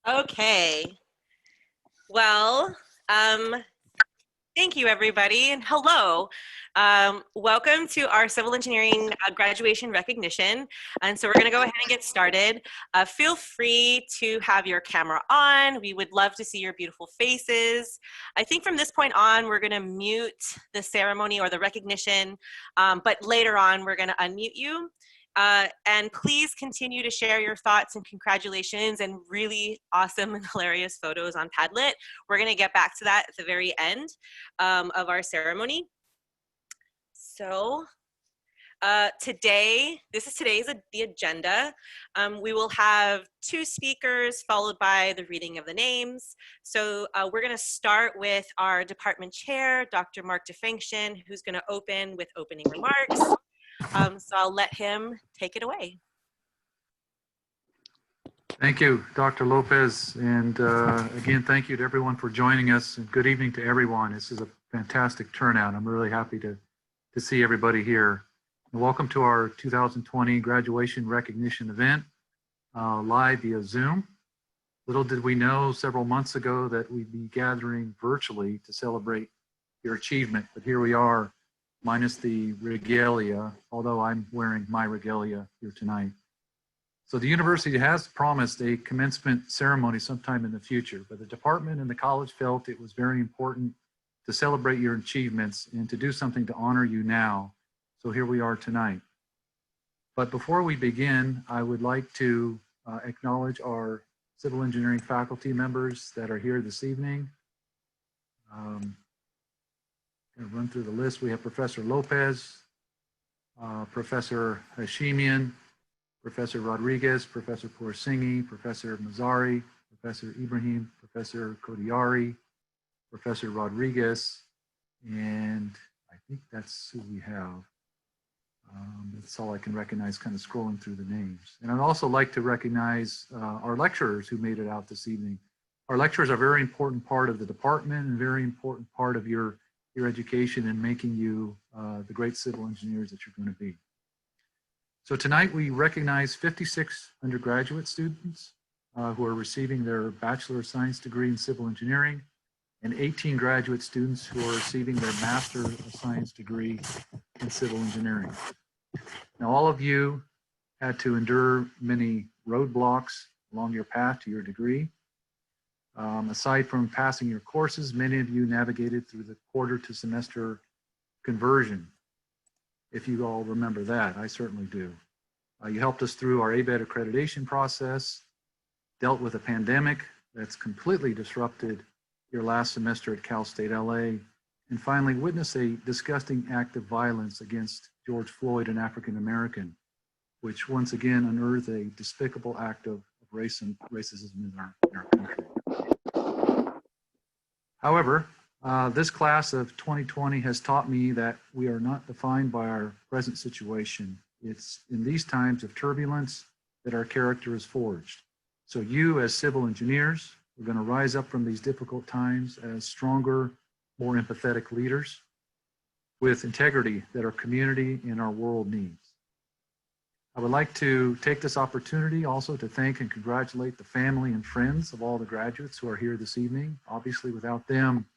Okay. Well, thank you, everybody, and hello. Welcome to our civil engineering graduation recognition. And so we're going to go ahead and get started. Feel free to have your camera on. We would love to see your beautiful faces. I think from this point on, we're going to mute the ceremony or the recognition, but later on, we're going to unmute you. And please continue to share your thoughts and congratulations and really awesome and hilarious photos on Padlet. We're going to get back to that at the very end of our ceremony. So today's the agenda. We will have 2 speakers followed by the reading of the names. So we're going to start with our department chair, Dr. Mark DeFranction, who's going to open with opening remarks. So I'll let him take it away. Thank you, Dr. Lopez. And again, thank you to everyone for joining us. And good evening to everyone. This is a fantastic turnout. I'm really happy to see everybody here. And welcome to our 2020 graduation recognition event, live via Zoom. Little did we know several months ago that we'd be gathering virtually to celebrate your achievement, but here we are, minus the regalia, although I'm wearing my regalia here tonight. So the university has promised a commencement ceremony sometime in the future, but the department and the college felt it was very important to celebrate your achievements and to do something to honor you now. So here we are tonight. But before we begin, I would like to acknowledge our civil engineering faculty members that are here this evening. Going to run through the list. We have Professor Lopez, Professor Hashimian, Professor Rodriguez, Professor Porsinghi, Professor Mazzari, Professor Ibrahim, Professor Kodiari, Professor Rodriguez, and I think that's who we have. That's all I can recognize kind of scrolling through the names. And I'd also like to recognize our lecturers who made it out this evening. Our lecturers are a very important part of the department and very important part of your education and making you the great civil engineers that you're going to be. So tonight we recognize 56 undergraduate students who are receiving their Bachelor of Science degree in civil engineering and 18 graduate students who are receiving their Master of Science degree in civil engineering. Now all of you had to endure many roadblocks along your path to your degree. Aside from passing your courses, many of you navigated through the quarter to semester conversion. If you all remember that, I certainly do. You helped us through our ABET accreditation process, dealt with a pandemic that's completely disrupted your last semester at Cal State LA, and finally witnessed a disgusting act of violence against George Floyd, an African American, which once again unearthed a despicable act of racism in our country. However, this class of 2020 has taught me that we are not defined by our present situation. It's in these times of turbulence that our character is forged. So you as civil engineers are going to rise up from these difficult times as stronger, more empathetic leaders with integrity that our community and our world needs. I would like to take this opportunity also to thank and congratulate the family and friends of all the graduates who are here this evening. Obviously, without them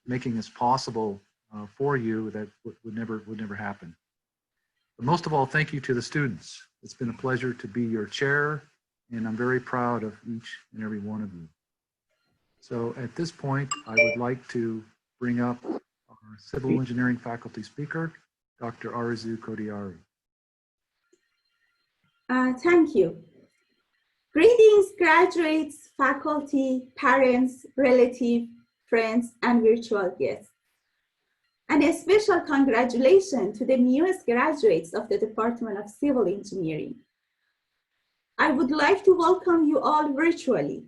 making this possible for you, that would never happen. But most of all, thank you to the students. It's been a pleasure to be your chair, and I'm very proud of each and every one of you. So at this point, I would like to bring up our civil engineering faculty speaker, Dr. Arzu Kodiari. Thank you. Greetings, graduates, faculty, parents, relatives, friends, and virtual guests. And a special congratulations to the newest graduates of the Department of Civil Engineering. I would like to welcome you all virtually.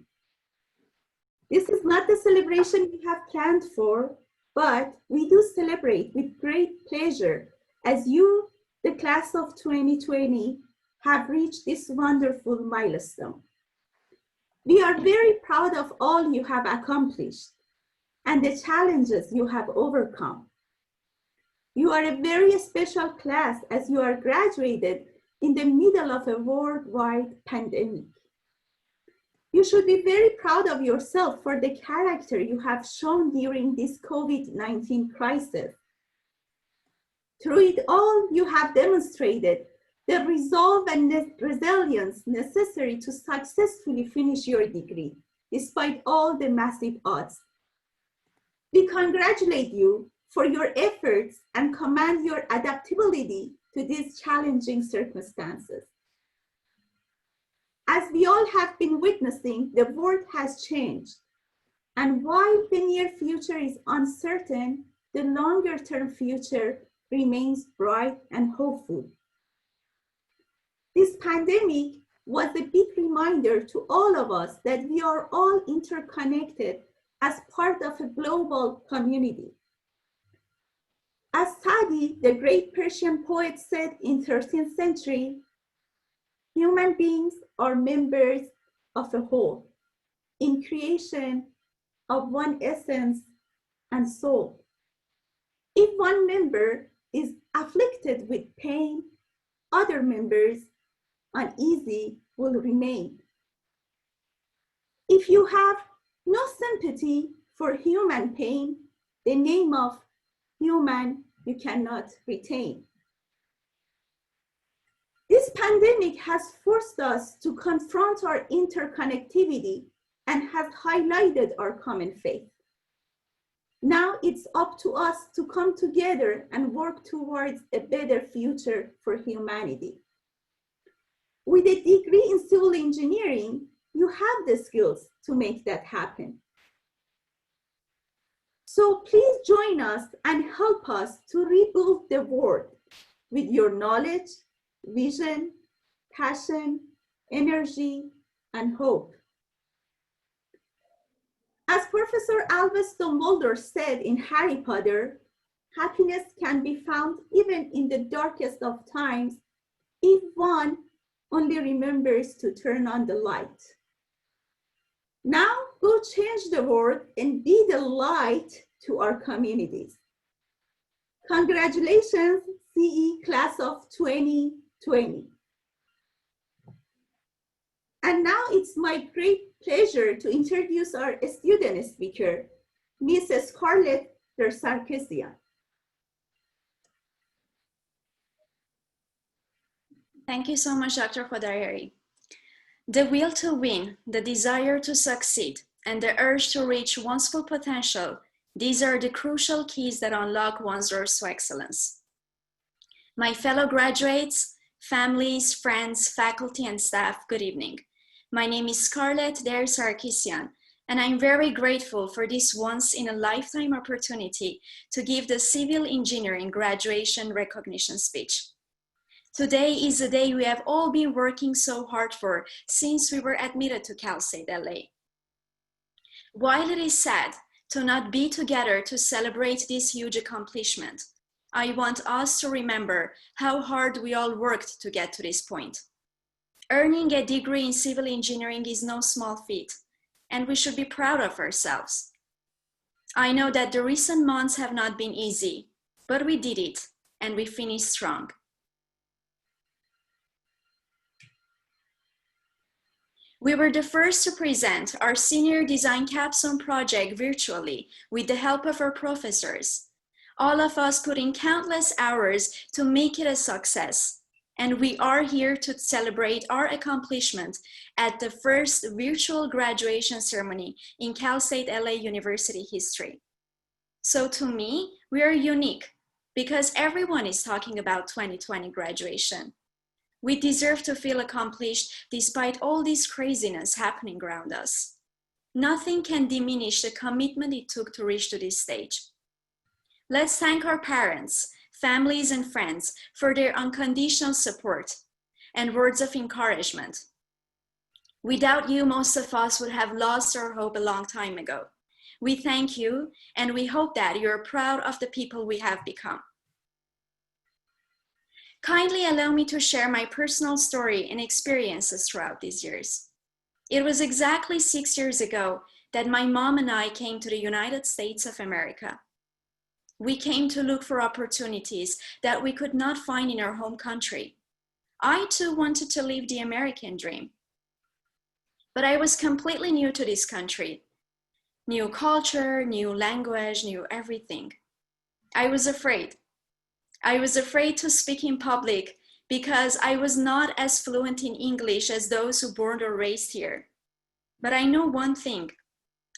This is not the celebration we have planned for, but we do celebrate with great pleasure as you, the class of 2020, have reached this wonderful milestone. We are very proud of all you have accomplished and the challenges you have overcome. You are a very special class as you are graduated in the middle of a worldwide pandemic. You You should be very proud of yourself for the character you have shown during this COVID-19 crisis. Through it all, you have demonstrated the resolve and resilience necessary to successfully finish your degree, despite all the massive odds. We congratulate you for your efforts and commend your adaptability to these challenging circumstances. As we all have been witnessing, the world has changed. And while the near future is uncertain, the longer-term future remains bright and hopeful. This pandemic was a big reminder to all of us that we are all interconnected as part of a global community. As Sadi, the great Persian poet, said in 13th century, human beings are members of a whole, in creation of one essence and soul. If one member is afflicted with pain, other members uneasy will remain. If you have no sympathy for human pain, the name of human you cannot retain. This pandemic has forced us to confront our interconnectivity and has highlighted our common faith. Now it's up to us to come together and work towards a better future for humanity. With a degree in civil engineering, you have the skills to make that happen. So please join us and help us to rebuild the world with your knowledge, vision, passion, energy, and hope. As Professor Albus Dumbledore said in Harry Potter, happiness can be found even in the darkest of times if one only remembers to turn on the light. Now go change the world and be the light to our communities. Congratulations, CE Class of 2020. And now it's my great pleasure to introduce our student speaker, Ms. Scarlett Sarkisian. Thank you so much, Dr. Khodayari. The will to win, the desire to succeed, and the urge to reach one's full potential, these are the crucial keys that unlock one's doors to excellence. My fellow graduates, families, friends, faculty, and staff, good evening. My name is Scarlett Sarkisian, and I'm very grateful for this once-in-a-lifetime opportunity to give the Civil Engineering Graduation Recognition Speech. Today is the day we have all been working so hard for since we were admitted to Cal State LA. While it is sad to not be together to celebrate this huge accomplishment, I want us to remember how hard we all worked to get to this point. Earning a degree in civil engineering is no small feat, and we should be proud of ourselves. I know that the recent months have not been easy, but we did it, and we finished strong. We were the first to present our senior design capstone project virtually with the help of our professors. All of us put in countless hours to make it a success, and we are here to celebrate our accomplishment at the first virtual graduation ceremony in Cal State LA University history. So to me, we are unique because everyone is talking about 2020 graduation. We deserve to feel accomplished despite all this craziness happening around us. Nothing can diminish the commitment it took to reach to this stage. Let's thank our parents, families, and friends for their unconditional support and words of encouragement. Without you, most of us would have lost our hope a long time ago. We thank you, and we hope that you're proud of the people we have become. Kindly allow me to share my personal story and experiences throughout these years. It was exactly 6 years ago that my mom and I came to the United States of America. We came to look for opportunities that we could not find in our home country. I too wanted to live the American dream. But I was completely new to this country. New culture, new language, new everything. I was afraid. I was afraid to speak in public because I was not as fluent in English as those who born or raised here. But I knew one thing.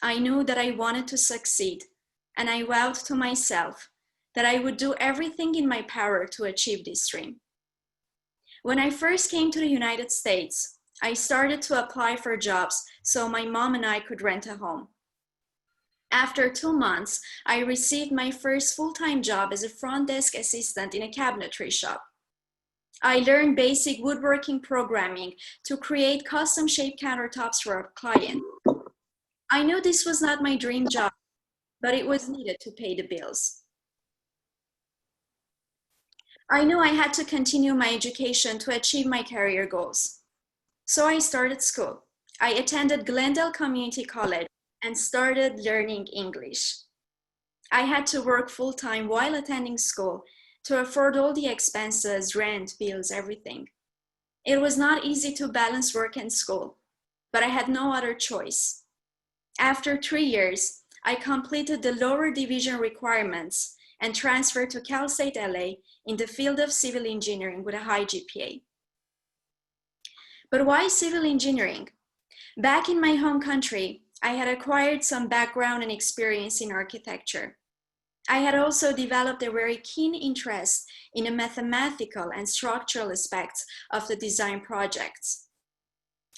I knew that I wanted to succeed, and I vowed to myself that I would do everything in my power to achieve this dream. When I first came to the United States, I started to apply for jobs so my mom and I could rent a home. After 2 months, I received my first full-time job as a front desk assistant in a cabinetry shop. I learned basic woodworking programming to create custom-shaped countertops for a client. I knew this was not my dream job, but it was needed to pay the bills. I knew I had to continue my education to achieve my career goals. So I started school. I attended Glendale Community College and started learning English. I had to work full-time while attending school to afford all the expenses, rent, bills, everything. It was not easy to balance work and school, but I had no other choice. After 3 years, I completed the lower division requirements and transferred to Cal State LA in the field of civil engineering with a high GPA. But why civil engineering? Back in my home country, I had acquired some background and experience in architecture. I had also developed a very keen interest in the mathematical and structural aspects of the design projects.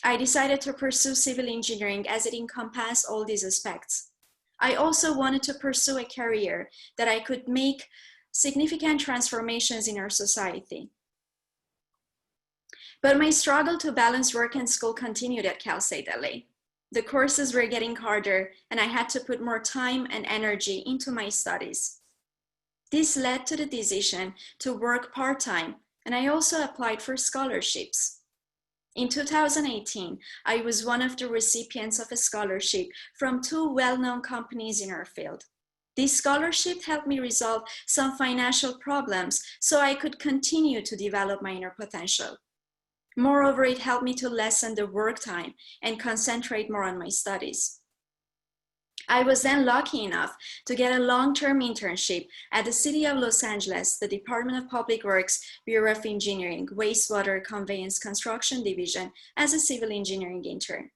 I decided to pursue civil engineering as it encompassed all these aspects. I also wanted to pursue a career that I could make significant transformations in our society. But my struggle to balance work and school continued at Cal State LA. The courses were getting harder, and I had to put more time and energy into my studies. This led to the decision to work part-time, and I also applied for scholarships. In 2018, I was one of the recipients of a scholarship from 2 well-known companies in our field. This scholarship helped me resolve some financial problems so I could continue to develop my inner potential. Moreover, it helped me to lessen the work time and concentrate more on my studies. I was then lucky enough to get a long-term internship at the City of Los Angeles, the Department of Public Works, Bureau of Engineering, Wastewater Conveyance Construction Division as a civil engineering intern.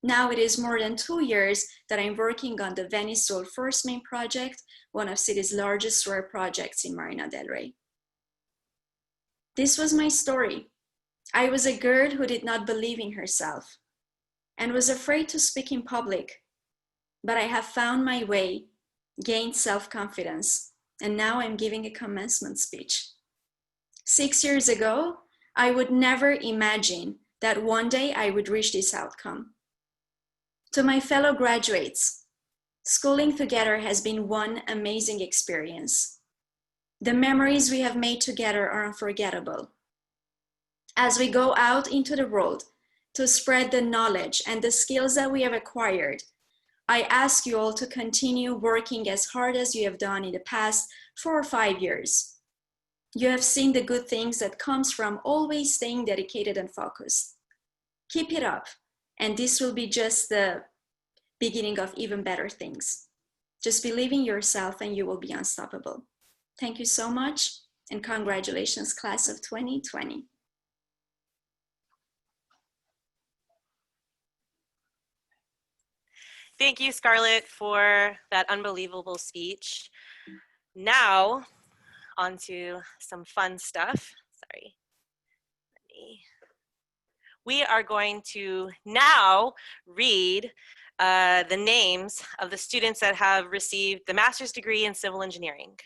Now it is more than 2 years that I'm working on the Venice Soul First Main project, one of city's largest sewer projects in Marina del Rey. This was my story. I was a girl who did not believe in herself and was afraid to speak in public. But I have found my way, gained self-confidence, and now I'm giving a commencement speech. 6 years ago, I would never imagine that one day I would reach this outcome. To my fellow graduates, schooling together has been one amazing experience. The memories we have made together are unforgettable. As we go out into the world to spread the knowledge and the skills that we have acquired, I ask you all to continue working as hard as you have done in the past 4 or 5 years. You have seen the good things that comes from always staying dedicated and focused. Keep it up, and this will be just the beginning of even better things. Just believe in yourself and you will be unstoppable. Thank you so much, and congratulations, class of 2020. Thank you, Scarlett, for that unbelievable speech. Now, on to some fun stuff. Sorry. We are going to now read the names of the students that have received the master's degree in civil engineering.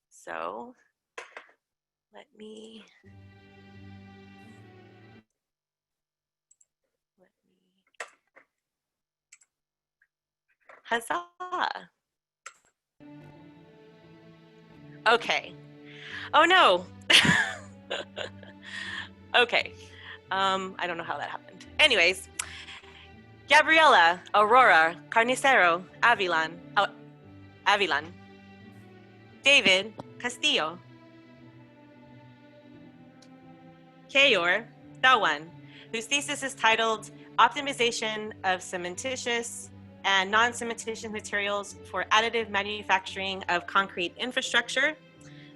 So, let me huzzah. Okay. Oh no. Okay. I don't know how that happened. Anyways, Gabriela Aurora Carnicero Avilan. David Castillo. Kayor Dawan, whose thesis is titled optimization of cementitious and non-cementitious materials for additive manufacturing of concrete infrastructure.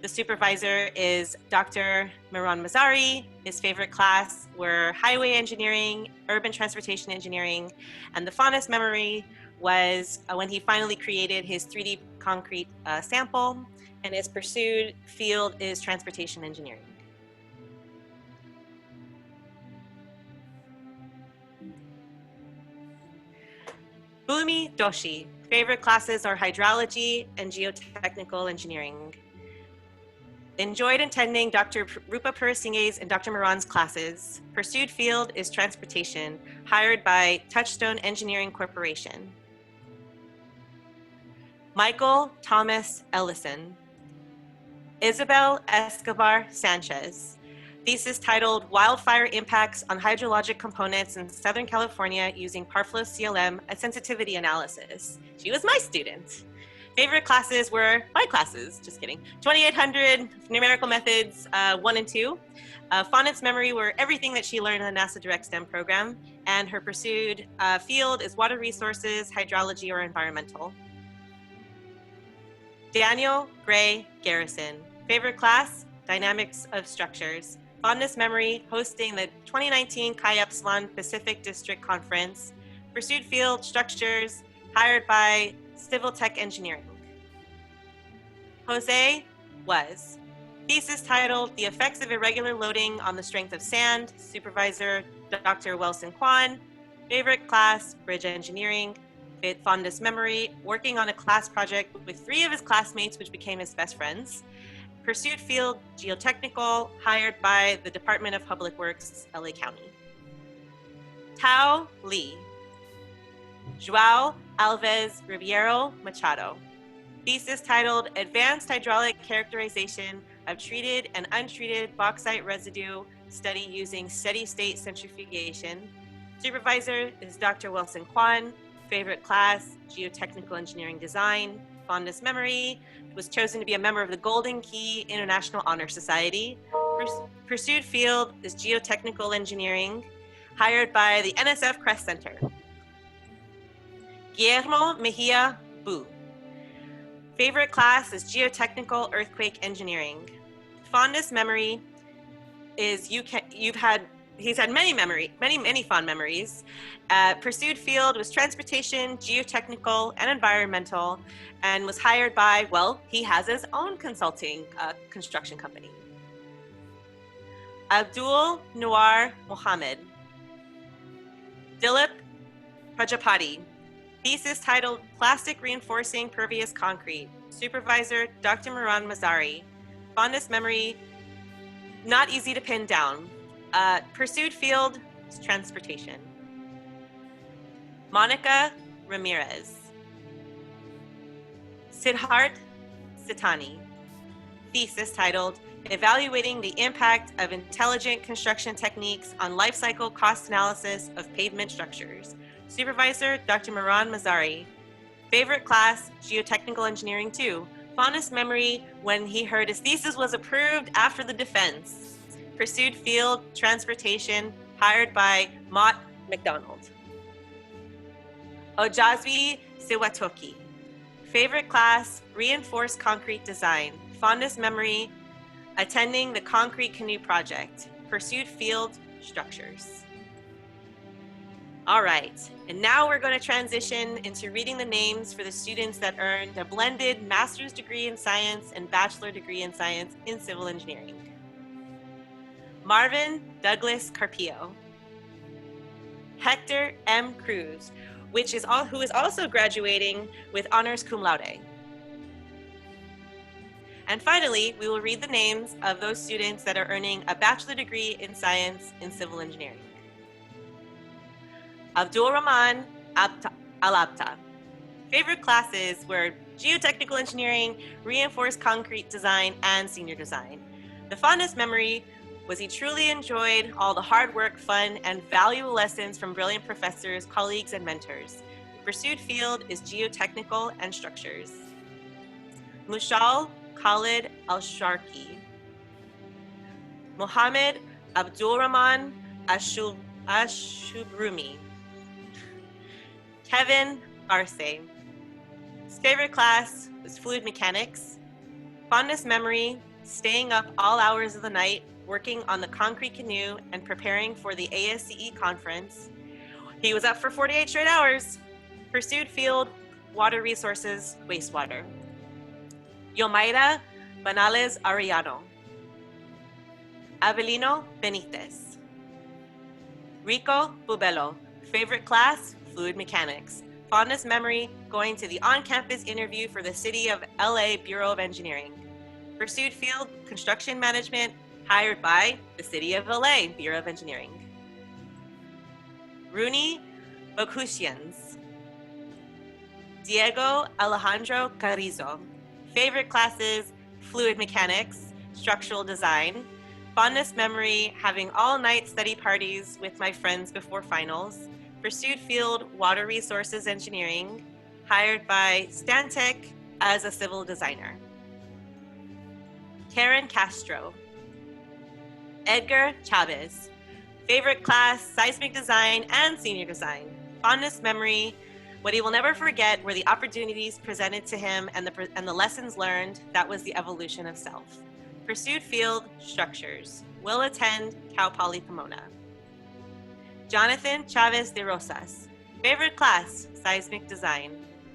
The supervisor is Dr. Miran Mazari. His favorite class were highway engineering, urban transportation engineering, and the fondest memory was when he finally created his 3D concrete sample, and his pursued field is transportation engineering. Bhumi Doshi. Favorite classes are hydrology and geotechnical engineering. Enjoyed attending Dr. Rupa Purasinghe's and Dr. Moran's classes. Pursued field is transportation, hired by Touchstone Engineering Corporation. Michael Thomas Ellison. Isabel Escobar Sanchez. Thesis titled Wildfire Impacts on Hydrologic Components in Southern California Using Parflow CLM, a Sensitivity Analysis. She was my student. Favorite classes were my classes, just kidding. 2800, numerical methods 1 and 2. Fondest memory were everything that she learned in the NASA Direct STEM program, and her pursued field is water resources, hydrology, or environmental. Daniel Gray Garrison. Favorite class, dynamics of structures. Fondest memory, hosting the 2019 Chi Epsilon Pacific District Conference. Pursued field, structures, hired by Civil Tech Engineering. Jose was. Thesis titled The Effects of Irregular Loading on the Strength of Sand. Supervisor, Dr. Wilson Kwan. Favorite class, bridge engineering. Fondest memory, working on a class project with 3 of his classmates, which became his best friends. Pursued field, geotechnical, hired by the Department of Public Works, LA County. Tao Li. Joao Alves Ribeiro Machado. Thesis titled Advanced Hydraulic Characterization of Treated and Untreated Bauxite Residue Study Using Steady-State Centrifugation. Supervisor is Dr. Wilson Kwan. Favorite class, Geotechnical Engineering Design. Fondest memory, was chosen to be a member of the Golden Key International Honor Society. Pursued field is Geotechnical Engineering, hired by the NSF Crest Center. Guillermo Mejia Bu. Favorite class is Geotechnical Earthquake Engineering. Fondest memory is he's had many fond memories. Pursued field was transportation, geotechnical, and environmental, and was hired by, well, he has his own consulting construction company. Abdul Noor Mohammed. Dilip Prajapati. Thesis titled Plastic Reinforcing Pervious Concrete. Supervisor, Dr. Miran Mazari. Fondest memory, not easy to pin down. Pursued field is transportation. Monica Ramirez. Siddharth Sitani. Thesis titled Evaluating the Impact of Intelligent Construction Techniques on Life Cycle Cost Analysis of Pavement Structures. Supervisor, Dr. Miran Mazari. Favorite class, Geotechnical Engineering 2. Fondest memory when he heard his thesis was approved after the defense. Pursued field, transportation, hired by Mott McDonald. Ojazvi Siwatoki. Favorite class, Reinforced Concrete Design. Fondest memory, attending the Concrete Canoe Project. Pursued field, structures. All right, and now we're going to transition into reading the names for the students that earned a blended master's degree in science and bachelor degree in science in civil engineering. Marvin Douglas Carpio. Hector M. Cruz, who is also graduating with honors cum laude. And finally, we will read the names of those students that are earning a bachelor degree in science in civil engineering. Abdul Rahman Al-Abta. Favorite classes were geotechnical engineering, reinforced concrete design, and senior design. The fondest memory was he truly enjoyed all the hard work, fun, and valuable lessons from brilliant professors, colleagues, and mentors. The pursued field is geotechnical and structures. Mushal Khalid Al-Sharki. Mohammed Abdul Rahman Ashubrumi. Kevin Arce. His favorite class was fluid mechanics. Fondest memory, staying up all hours of the night, working on the concrete canoe and preparing for the ASCE conference. He was up for 48 straight hours. Pursued field, water resources, wastewater. Yomaira Banales Arellano. Avelino Benitez. Rico Bubelo. Favorite class, fluid mechanics. Fondest memory, going to the on-campus interview for the City of LA Bureau of Engineering. Pursued field, construction management, hired by the City of LA Bureau of Engineering. Rooney Bokusians. Diego Alejandro Carrizo. Favorite classes, fluid mechanics, structural design. Fondest memory, having all-night study parties with my friends before finals. Pursued field, water resources engineering, hired by Stantec as a civil designer. Karen Castro. Edgar Chavez. Favorite class, seismic design and senior design. Fondest memory, what he will never forget were the opportunities presented to him and the lessons learned. That was the evolution of self. Pursued field, structures. Will attend Cal Poly Pomona. Jonathan Chavez de Rosas. Favorite class, seismic design.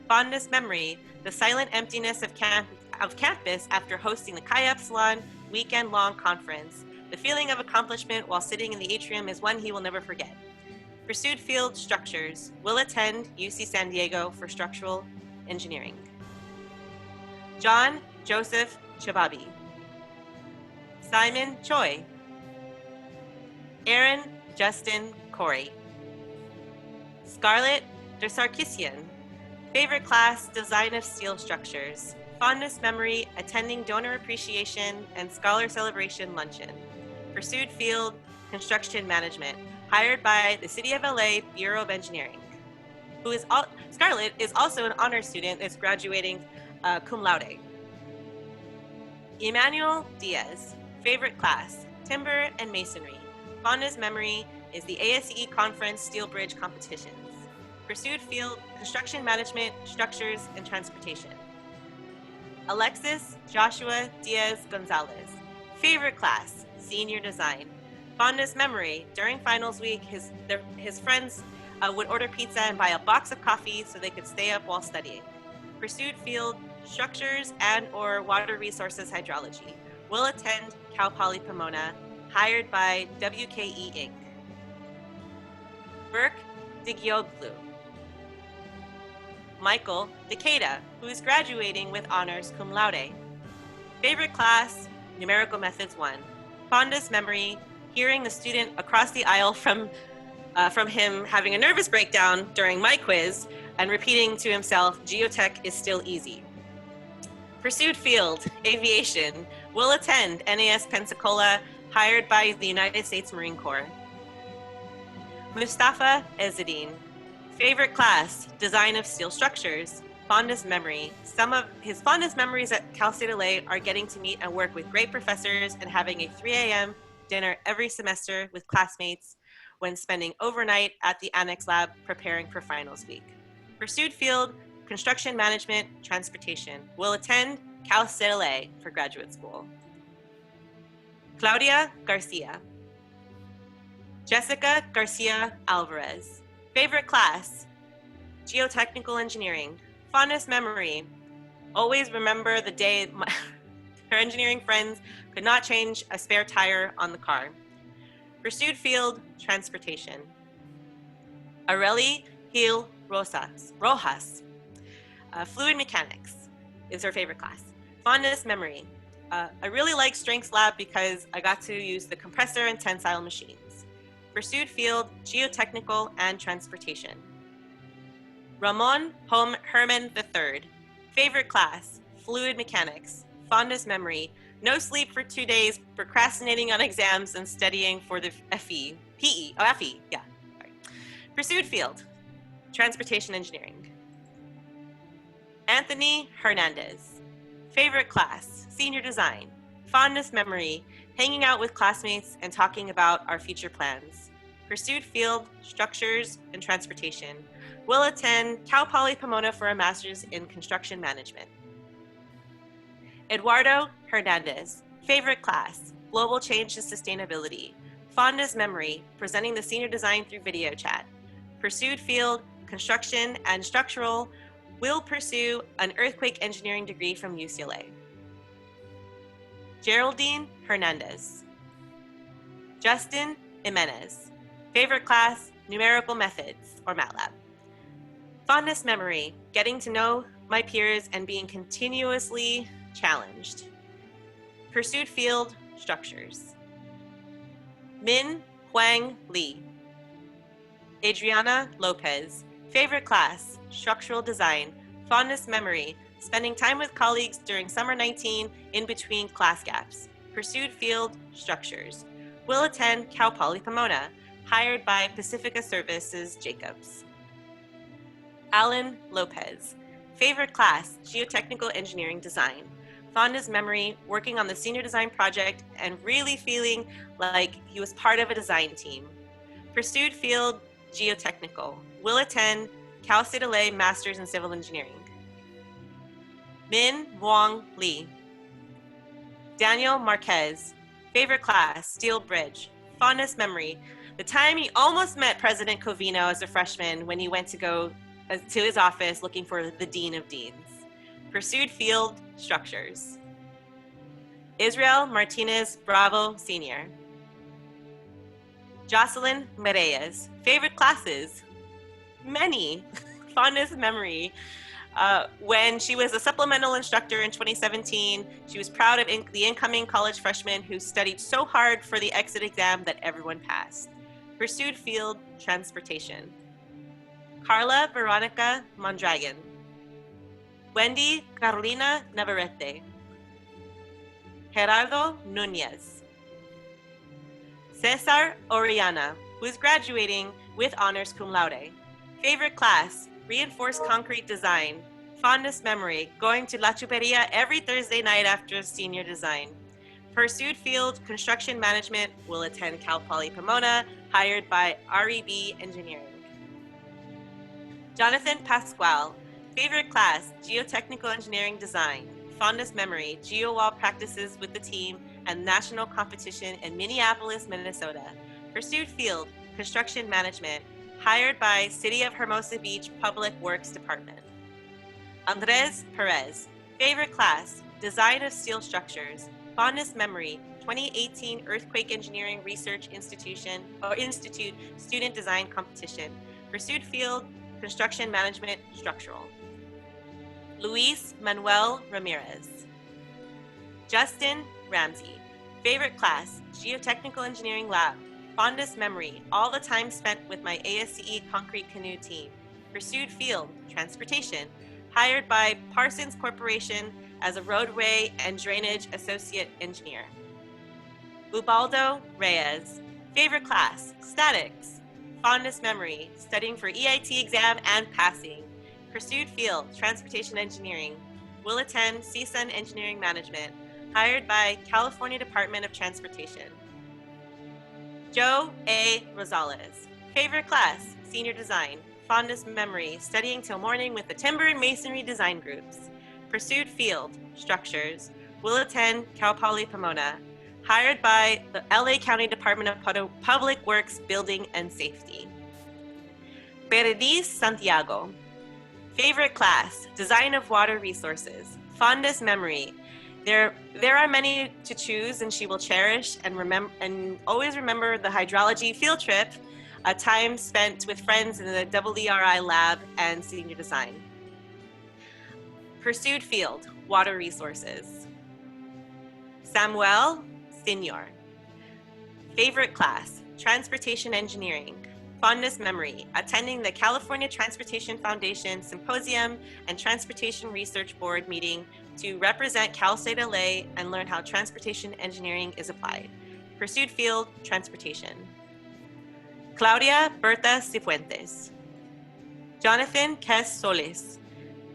Fondest memory, the silent emptiness of campus after hosting the Chi Epsilon weekend-long conference. The feeling of accomplishment while sitting in the atrium is one he will never forget. Pursued field, structures. Will attend UC San Diego for structural engineering. John Joseph Chababi. Simon Choi. Aaron Justin Corey. Scarlett de Sarkisian. Favorite class, design of steel structures. Fondest memory, attending donor appreciation and scholar celebration luncheon. Pursued field, construction management, hired by the City of LA Bureau of Engineering. Scarlett is also an honor student that's graduating cum laude. Emmanuel Diaz. Favorite class, timber and masonry. Fondest memory is the ASCE Conference Steel Bridge competitions. Pursued field, construction management, structures, and transportation. Alexis Joshua Diaz Gonzalez. Favorite class, senior design. Fondest memory, during finals week, his friends would order pizza and buy a box of coffee so they could stay up while studying. Pursued field, structures and or water resources hydrology. Will attend Cal Poly Pomona, hired by WKE Inc. Burke Digioglu. Michael Decatur, who is graduating with honors cum laude. Favorite class, numerical methods 1. Fondest memory, hearing the student across the aisle from him having a nervous breakdown during my quiz and repeating to himself, geotech is still easy. Pursued field, aviation, will attend NAS Pensacola, hired by the United States Marine Corps. Mustafa Ezzedine. Favorite class, design of steel structures. Fondest memory. Some of his fondest memories at Cal State LA are getting to meet and work with great professors and having a 3 a.m. dinner every semester with classmates when spending overnight at the Annex Lab preparing for finals week. Pursued field, construction management, transportation. Will attend Cal State LA for graduate school. Claudia Garcia. Jessica Garcia Alvarez. Favorite class, geotechnical engineering. Fondest memory, always remember the day her engineering friends could not change a spare tire on the car. Pursued field, transportation. Areli Gil Rojas. Fluid mechanics is her favorite class. Fondest memory, I really like strengths lab because I got to use the compressor and tensile machines. Pursued field, geotechnical and transportation. Ramon Herman III. Favorite class, fluid mechanics. Fondest memory, no sleep for 2 days, procrastinating on exams and studying for the FE. FE, yeah. Sorry. Pursued field, transportation engineering. Anthony Hernandez. Favorite class, senior design. Fondest memory, hanging out with classmates and talking about our future plans. Pursued field, structures, and transportation. Will attend Cal Poly Pomona for a master's in construction management. Eduardo Hernandez, favorite class, global change and sustainability. Fondest memory, presenting the senior design through video chat. Pursued field, construction and structural, will pursue an earthquake engineering degree from UCLA. Geraldine Hernandez. Justin Jimenez, favorite class, numerical methods or MATLAB. Fondest memory, getting to know my peers and being continuously challenged. Pursued field, structures. Min Huang Lee. Adriana Lopez, favorite class, structural design. Fondest memory, spending time with colleagues during summer 19 in between class gaps. Pursued field, structures. Will attend Cal Poly Pomona, hired by Pacifica Services Jacobs. Alan Lopez, favorite class, geotechnical engineering design. Fondest memory, working on the senior design project and really feeling like he was part of a design team. Pursued field, geotechnical. Will attend Cal State LA Masters in Civil Engineering. Min Wong Lee. Daniel Marquez, favorite class, Steel Bridge. Fondest memory, the time he almost met President Covino as a freshman when he went to go to his office looking for the Dean of Deans. Pursued field, structures. Israel Martinez Bravo Sr. Jocelyn Mereyes, favorite classes, many. Fondest memory, when she was a supplemental instructor in 2017, she was proud of the incoming college freshman who studied so hard for the exit exam that everyone passed. Pursued field, transportation. Carla Veronica Mondragon. Wendy Carolina Navarrete. Gerardo Nunez. Cesar Oriana, who is graduating with honors cum laude. Favorite class, reinforced concrete design. Fondest memory, going to La Chuperia every Thursday night after senior design. Pursued field, construction management, will attend Cal Poly Pomona, hired by REB Engineering. Jonathan Pasquale, favorite class, geotechnical engineering design. Fondest memory, GeoWall practices with the team and national competition in Minneapolis, Minnesota. Pursued field, construction management, hired by City of Hermosa Beach Public Works Department. Andres Perez, favorite class, design of steel structures. Fondest memory, 2018 Earthquake Engineering Research Institute Student Design Competition. Pursued field, construction management, structural. Luis Manuel Ramirez. Justin Ramsey, favorite class, geotechnical engineering lab. Fondest memory, all the time spent with my ASCE concrete canoe team. Pursued field, transportation, hired by Parsons Corporation as a roadway and drainage associate engineer. Ubaldo Reyes, favorite class, statics. Fondest memory, studying for EIT exam and passing. Pursued field, transportation engineering. Will attend CSUN Engineering Management, hired by California Department of Transportation. Joe A. Rosales, favorite class, senior design. Fondest memory, studying till morning with the timber and masonry design groups. Pursued field, structures. Will attend Cal Poly Pomona, hired by the LA County Department of Public Works, Building and Safety. Paradis Santiago, favorite class, design of water resources. Fondest memory, there are many to choose, and she will cherish and always remember the hydrology field trip, a time spent with friends in the EERI lab and senior design. Pursued field, water resources. Samuel Senior, favorite class, transportation engineering. Fondest memory, attending the California Transportation Foundation Symposium and Transportation Research Board meeting to represent Cal State LA and learn how transportation engineering is applied. Pursued field, transportation. Claudia Berta Cifuentes. Jonathan Kes Solis,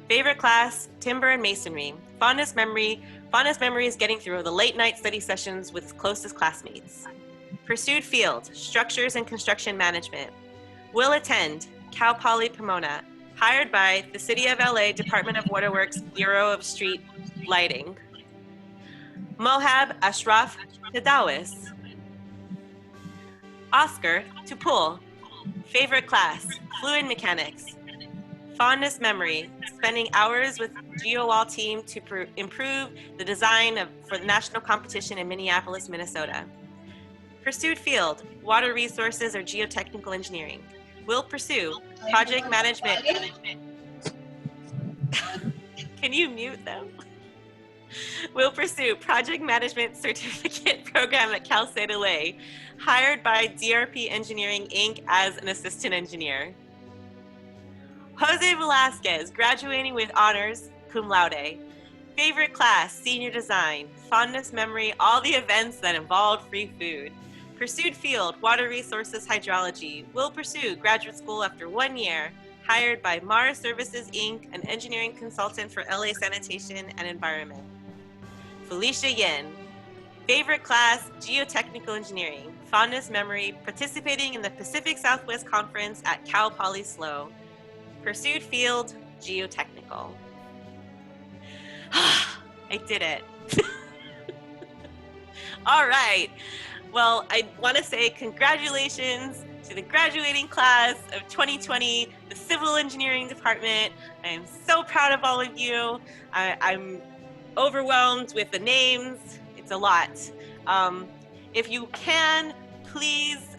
favorite class, timber and masonry. Fondest memory is getting through the late night study sessions with closest classmates. Pursued field, structures and construction management. Will attend Cal Poly Pomona, hired by the City of LA Department of Waterworks Bureau of Street Lighting. Mohab Ashraf Tadawis. Oscar Tupul, favorite class, fluid mechanics. Fondest memory, spending hours with GeoWall team to improve the design for the national competition in Minneapolis, Minnesota. Pursued field, water resources or geotechnical engineering. Will pursue project management. Can you mute them? Will pursue project management certificate program at Cal State LA, hired by DRP Engineering Inc. as an assistant engineer. Jose Velasquez, graduating with honors, cum laude. Favorite class, senior design. Fondest memory, all the events that involved free food. Pursued field, water resources hydrology. Will pursue graduate school after 1 year. Hired by Mars Services Inc., an engineering consultant for LA Sanitation and Environment. Felicia Yin. Favorite class, geotechnical engineering. Fondest memory, participating in the Pacific Southwest Conference at Cal Poly SLO. Pursued field, geotechnical. I did it. All right. Well, I want to say congratulations to the graduating class of 2020, the Civil Engineering Department. I am so proud of all of you. I'm overwhelmed with the names. It's a lot. If you can, please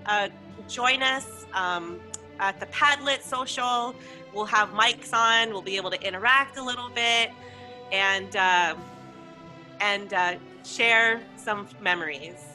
join us at the Padlet social. We'll have mics on. We'll be able to interact a little bit and share some memories.